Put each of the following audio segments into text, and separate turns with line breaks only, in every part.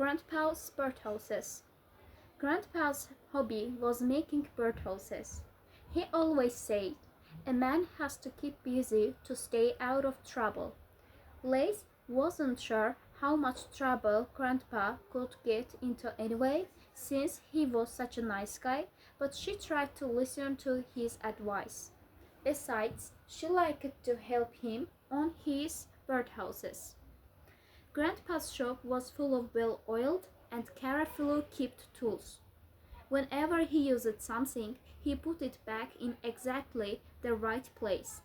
Grandpa's birdhouses. Grandpa's hobby was making birdhouses. He always said, "A man has to keep busy to stay out of trouble." Liz wasn't sure how much trouble Grandpa could get into anyway, since he was such a nice guy, but she tried to listen to his advice. Besides, she liked to help him on his birdhouses. Grandpa's shop was full of well-oiled and carefully kept tools. Whenever he used something, he put it back in exactly the right place.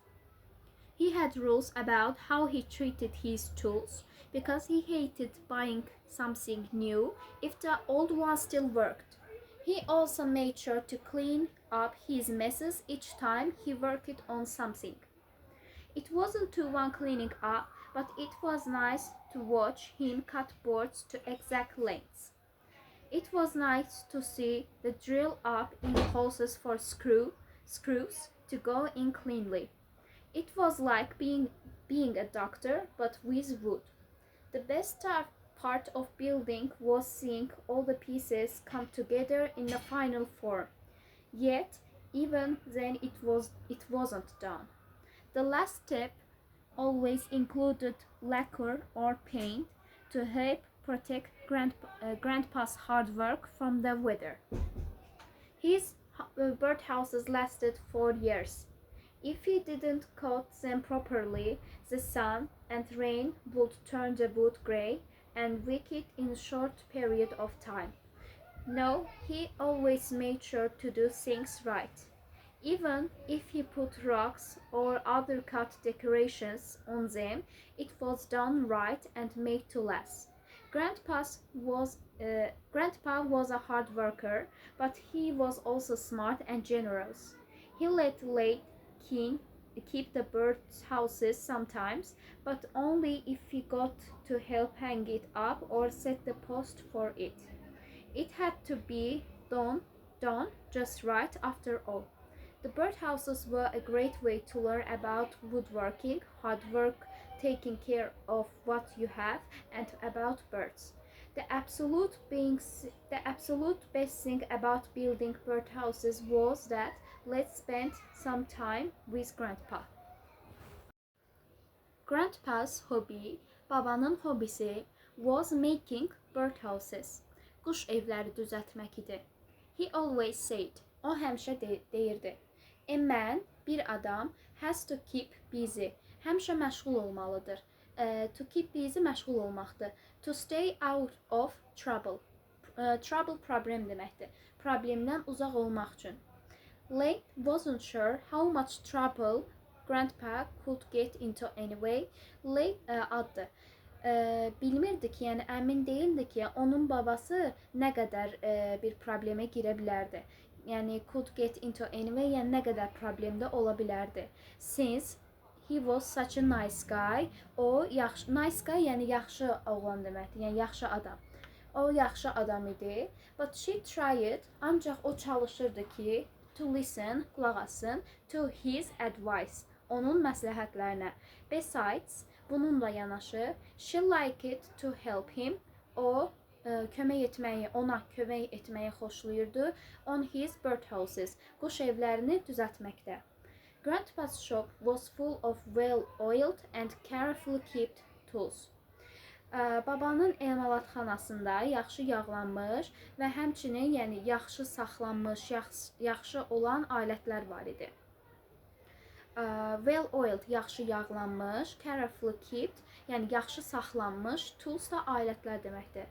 He had rules about how he treated his tools because he hated buying something new if the old one still worked. He also made sure to clean up his messes each time he worked on something. It wasn't too long cleaning up, but it was nice to watch him cut boards to exact lengths. It was nice to see the drill up in holes for screws to go in cleanly. It was like being a doctor, but with wood. The best part of building was seeing all the pieces come together in the final form. Yet, even then it wasn't done. The last step always included lacquer or paint to help protect Grandpa's hard work from the weather. His birdhouses lasted 4 years. If he didn't coat them properly, the sun and rain would turn the wood gray and weak it in a short period of time. No, he always made sure to do things right. Even if he put rocks or other cut decorations on them, it was done right and made to last. Grandpa was a hard worker, but he was also smart and generous. He let Late King keep the birds' houses sometimes, but only if he got to help hang it up or set the post for it. It had to be done just right after all. The birdhouses were a great way to learn about woodworking, hard work, taking care of what you have, and about birds. The absolute best thing about building birdhouses was that let's spend some time with Grandpa. Grandpa's hobby, babanın hobisi, was making birdhouses. Quş evləri düzəltmək idi. He always said, o həmişə deyirdi, "A man, bir adam, has to keep busy, həmişə məşğul olmalıdır. To keep busy məşğul olmaqdır. To stay out of trouble. Trouble problem deməkdir. Problemdən uzaq olmaq üçün. Late wasn't sure how much trouble Grandpa could get into anyway. Late addı. Bilmirdi ki, yəni əmin deyildi ki, onun babası nə qədər bir problemə girə bilərdi. Yəni could get into anyway, yəni nə qədər problemdə ola bilərdi. Since he was such a nice guy. O yaxşı, nice guy yəni yaxşı oğlan deməkdir, yəni yaxşı adam. O yaxşı adam idi. But she tried, ancaq o çalışırdı ki, to listen, qulaq asın, to his advice, onun məsləhətlərinə. Besides, bununla yanaşı, she liked to help him. O ona kömək etməyi xoşlayırdı on his birdhouses, quş evlərini düzəltməkdə. Grandpa's shop was full of well-oiled and carefully kept tools. Babanın emalatxanasında yaxşı yağlanmış və həmçinin yəni yaxşı saxlanmış, yaxşı olan alətlər var idi. Well-oiled, yaxşı yağlanmış, carefully kept, yəni yaxşı saxlanmış, tools da alətlər deməkdir.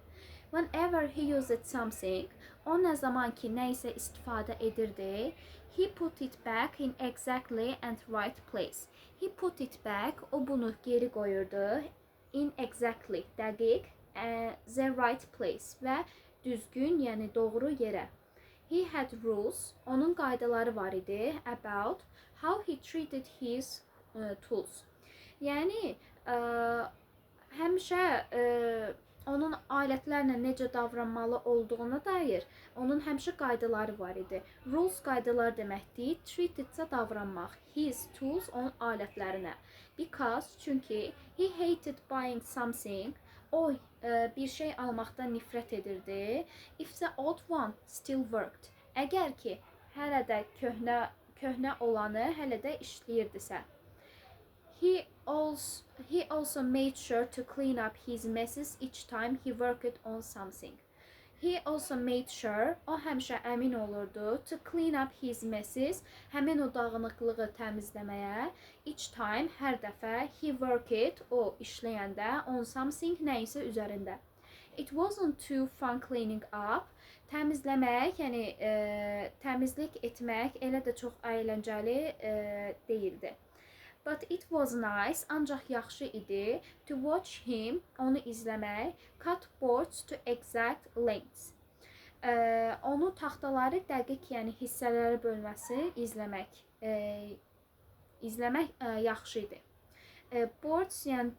Whenever he used something, o nə zaman ki nə isə istifadə edirdi, he put it back in exactly and right place. He put it back, o bunu geri qoyurdu, in exactly, dəqiq, the right place və düzgün, yəni doğru yerə. He had rules, onun qaydaları var idi about how he treated his tools. Yəni həmişə onun alətlərlə necə davranmalı olduğuna dair onun həmişə qaydaları var idi. Rules qaydalar deməkdir, treatedsə davranmaq. His tools, onun alətlərinə. Because, çünki he hated buying something, O bir şey almaqdan nifrət edirdi. If the old one still worked. Əgər ki, hələ də köhnə olanı hələ də işləyirdisə. He also made sure to clean up his messes each time he worked on something. He also made sure, o həmişə əmin olurdu, to clean up his messes, həmin o dağınıqlığı təmizləməyə, each time, hər dəfə, he worked, o işləyəndə, on something, nəyisə üzərində. It wasn't too fun cleaning up. Təmizləmək, yəni təmizlik etmək elə də çox əyləncəli deyildi. But it was nice, ancaq yaxşı idi, to watch him, onu izləmək, cut boards to exact lengths. Onu taxtaları dəqiq, yəni hissələrə bölməsi izləmək. İzləmək yaxşı idi. Boards, yəni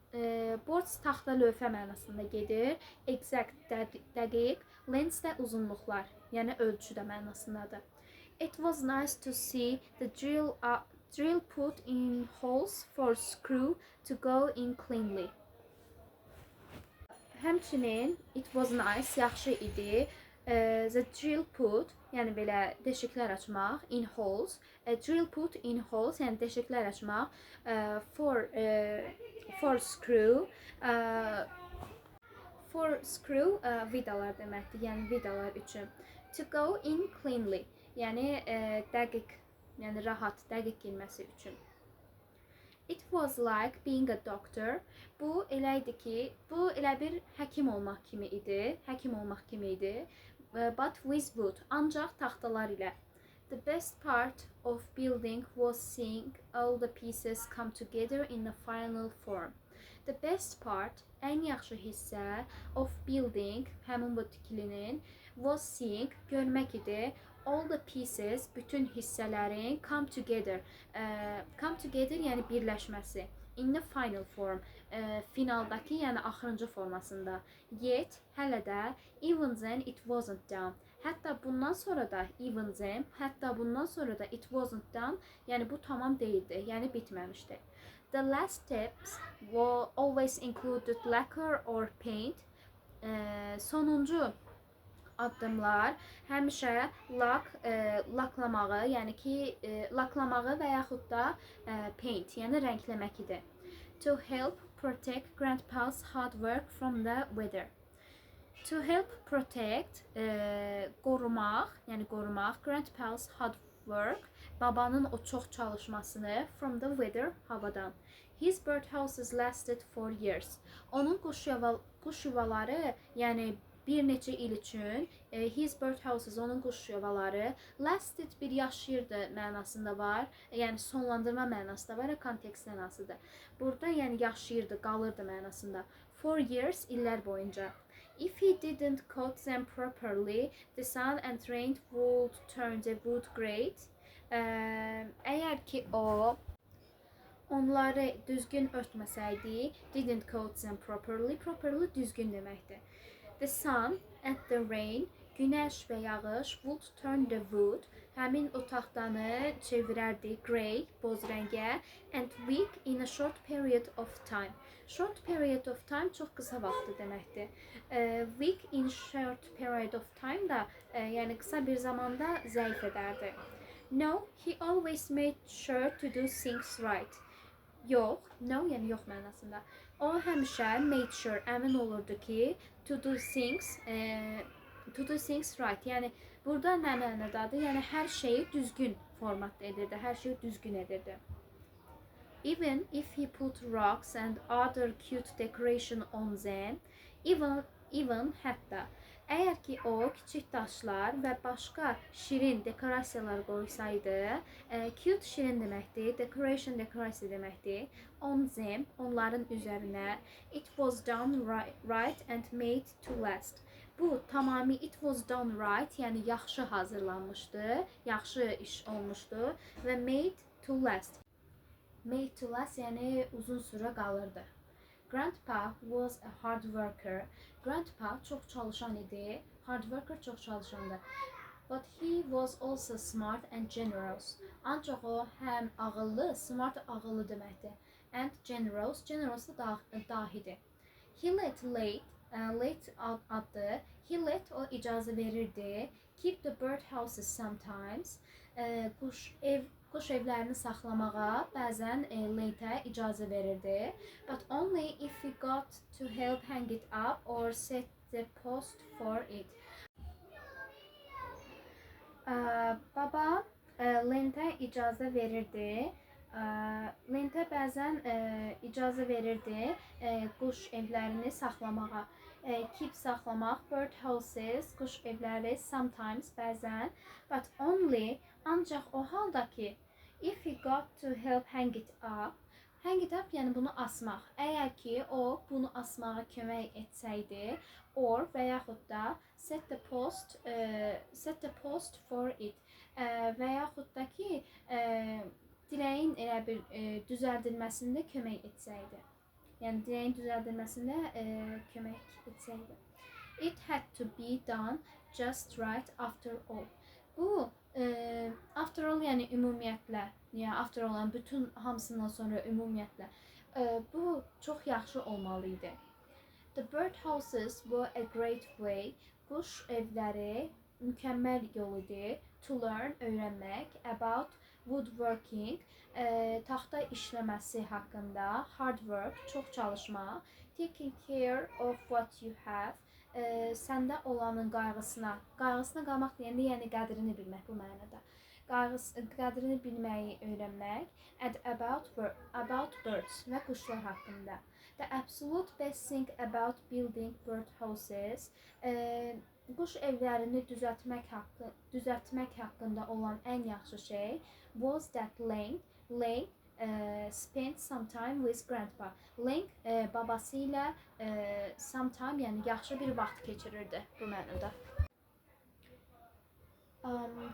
boards taxta lövhə mənasında gedir. Exact dəqiq, lengths də uzunluqlar, yəni ölçü də mənasındadır. It was nice to see the drill put in holes for screw to go in cleanly. Həmçinin it was nice, yaxşı idi. The drill put, yəni belə deşiklər açmaq, in holes. Drill put in holes, yəni deşiklər açmaq. For screw. For screw vidalar deməkdir, yəni vidalar üçün. To go in cleanly, yəni dəqiq, yəni rahat, dəqiq girməsi üçün. It was like being a doctor. Bu elə idi ki, bu elə bir həkim olmaq kimi idi. But with wood, ancaq taxtalar ilə. The best part of building was seeing all the pieces come together in the final form. The best part, ən yaxşı hissə of building, həmin bu tikilinin, was seeing, görmək idi. All the pieces, bütün hissələrin come together. Come together, yəni birləşməsi. In the final form, finaldakı, yəni axırıncı formasında. Yet, hələ də, even then it wasn't done. Hətta bundan sonra da, even then, hətta bundan sonra da it wasn't done, yəni bu tamam deyildi, yəni bitməmişdi. The last steps were always included lacquer or paint. Sonuncu addımlar həmişə laklamağı, yəni ki, laklamağı və yaxud da paint, yəni rəngləmək idi. To help protect grandpa's hard work from the weather. To help protect, qorumaq, yəni qorumaq, grandpa's hard work, babanın o çox çalışmasını, from the weather, havadan. His birdhouses lasted for years. Onun quş yuvaları, yəni bir neçə il üçün, his birdhouses, onun quş yuvaları, lasted bir yaşayırdı mənasında var, yəni sonlandırma mənasında var, kontekstdən asılıdır. Burada yəni yaşayırdı, qalırdı mənasında. For years, illər boyunca. If he didn't cut them properly, the sun and rain would turn the wood grey. Əgər ki o onları düzgün örtməsəydi, didn't cut them properly, properly düzgün deməkdir. The sun and the rain, günəş və yağış, would turn the wood, həmin o taxtanı çevirərdi grey, boz rəngə, and weak in a short period of time. Short period of time çox qısa vaxtı deməkdir. Weak in short period of time da, yəni qısa bir zamanda zəif edərdi. No, he always made sure to do things right. Yox, no, yəni yox mənasında. O həmişə made sure, əmin olurdu ki, to do things right. Yəni burada nə mənadadır? Yəni hər şeyi düzgün formatda edirdi, hər şeyi düzgün edirdi. Even if he put rocks and other cute decoration on them, even hətta əgər ki o kiçik daşlar və başqa şirin dekorasiyalar qoysaydı, cute şirin deməkdir, decoration dekorasiya deməkdir, on them, onların üzərinə, it was done right and made to last. Bu tamamı it was done right, yəni yaxşı hazırlanmışdı, yaxşı iş olmuşdu və made to last. Made to last, yəni uzun sürə qalırdı. Grandpa was a hard worker. Grandpa çox çalışan idi. Hard worker çox çalışandı. But he was also smart and generous. Ancaq o həm ağıllı, smart ağıllı deməkdir. And generous, generous da dahidir. He let late, Let adlı. He let o icazə verirdi. Keep the birdhouses sometimes. Quş evlərini saxlamağa bəzən letə icazə verirdi. But only if we got to help hang it up or set the post for it. Baba lentə icazə verirdi. Lentə bəzən icazə verirdi quş evlərini saxlamağa. Keep saxlamaq, birdhouses, quş evləri, sometimes bəzən, but only, ancaq o halda ki, if he got to help hang it up, hang it up yəni bunu asmaq. Əgər ki o bunu asmağa kömək etsəydi, or və yaxud da set the post for it və yaxud da ki diləyin elə bir düzəldilməsində kömək etsəydi. Yəni diləyin düzəldilməsində kömək etsəydi. It had to be done just right after all. Bu after all yəni ümumiyyətlə, yəni after all yəni bütün hamısından sonra ümumiyyətlə bu çox yaxşı olmalı idi. The birdhouses were a great way. Quş evləri mükəmməl yol idi. To learn, öyrənmək, about woodworking, taxta işləməsi haqqında, hard work, çox çalışma, taking care of what you have, səndə olanın qayğısına qalmaq deyəndə, yəni qədrini bilmək bu mənada. Qədrini bilməyi öyrənmək, and about birds və quşlar haqqında. The absolute best thing about building birdhouses, quş evlərini düzəltmək haqqında olan ən yaxşı şey was that Link spent some time with grandpa. Link babası ilə some time yəni yaxşı bir vaxt keçirirdi bu mənada.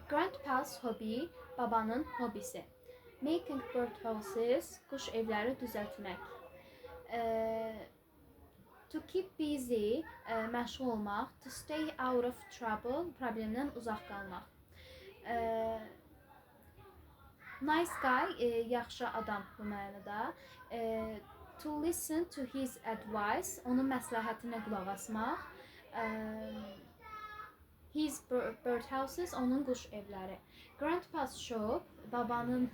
Grandpa's hobby, babanın hobisi. Making birdhouses, quş evləri düzəltmək. To keep busy, məşğul olmaq. To stay out of trouble, problemdən uzaq qalmaq. Nice guy, yaxşı adam bu mənada. To listen to his advice, onun məsləhətinə qulaq asmaq. His birdhouses, onun quş evləri. Grandpa's shop, babanın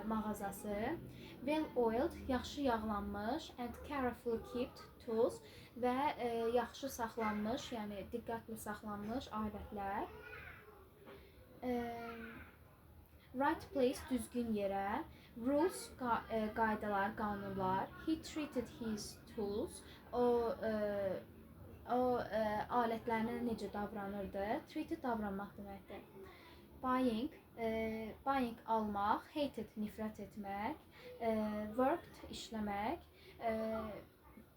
mağazası. Well oiled, yaxşı yağlanmış, and carefully kept tools və yaxşı saxlanmış, yəni diqqətli saxlanmış alətlər. Right place, düzgün yerə. Rules, qaydalar, qanunlar. He treated his tools, o alətlərinə necə davranırdı? Treated davranmaq deməkdir. Buying almaq, hated nifrət etmək, worked işləmək,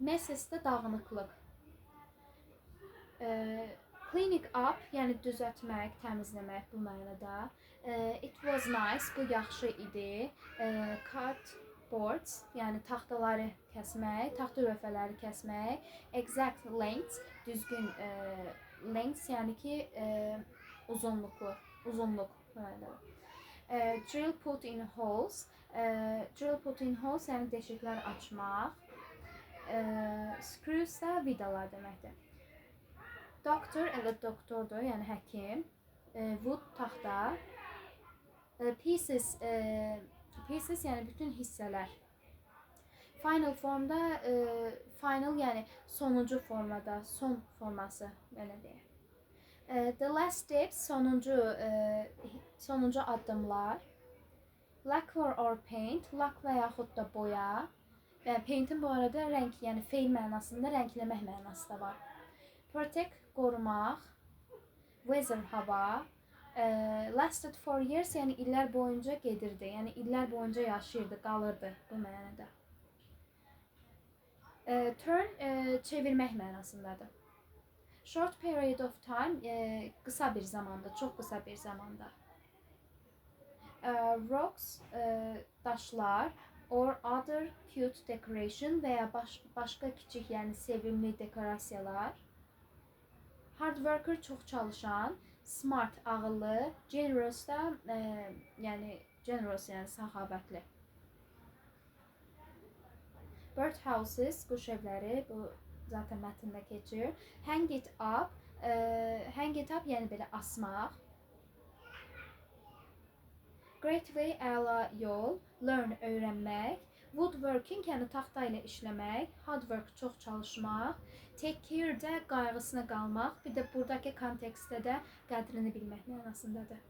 messes də dağınıqlıq. Cleaning up, yəni düzəltmək, təmizləmək bu mənada. It was nice, bu yaxşı idi. Cut boards, yəni taxtaları kəsmək, taxta lövhələri kəsmək. Exact length, düzgün length, yəni ki uzunluq bu mənada. Drill put in holes, yəni deşiklər açmaq. Screws da vidalar deməkdir. Doctor, elə doktordur, yəni həkim. Wood, taxta. Pieces, yəni bütün hissələr. Final formda, final yəni sonuncu formada, son forması belə deyək. The last steps, sonuncu addımlar. Lacquer or paint, lak və yaxud da boya. Paint'in bu arada rəng, yəni feil mənasında rəngləmək mənası da var. Protect, qorumaq. Weather, hava. Lasted for years, yəni illər boyunca gedirdi, yəni illər boyunca yaşayırdı, qalırdı bu mənada. Turn, çevirmək mənasındadır. Short period of time, qısa bir zamanda, çox qısa bir zamanda. Rocks, daşlar, or other cute decoration və ya başqa kiçik, yəni sevimli dekorasiyalar. Hard worker, çox çalışan. Smart, ağıllı. Generous da, yəni səxavətli. Birdhouses, quş evləri, bu zaten mətndə keçir. Hang it up, hang it up yəni belə asmaq. Great way, əla yol. Learn, öyrənmək. Woodworking yəni taxta ilə işləmək. Hard work, çox çalışmaq. Take care də qayğısına qalmaq. Bir də buradakı kontekstdə də qədrini bilmək mənasındadır.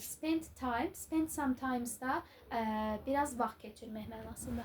Spend time, spend sometimes da biraz vaxt keçirmək mənasında.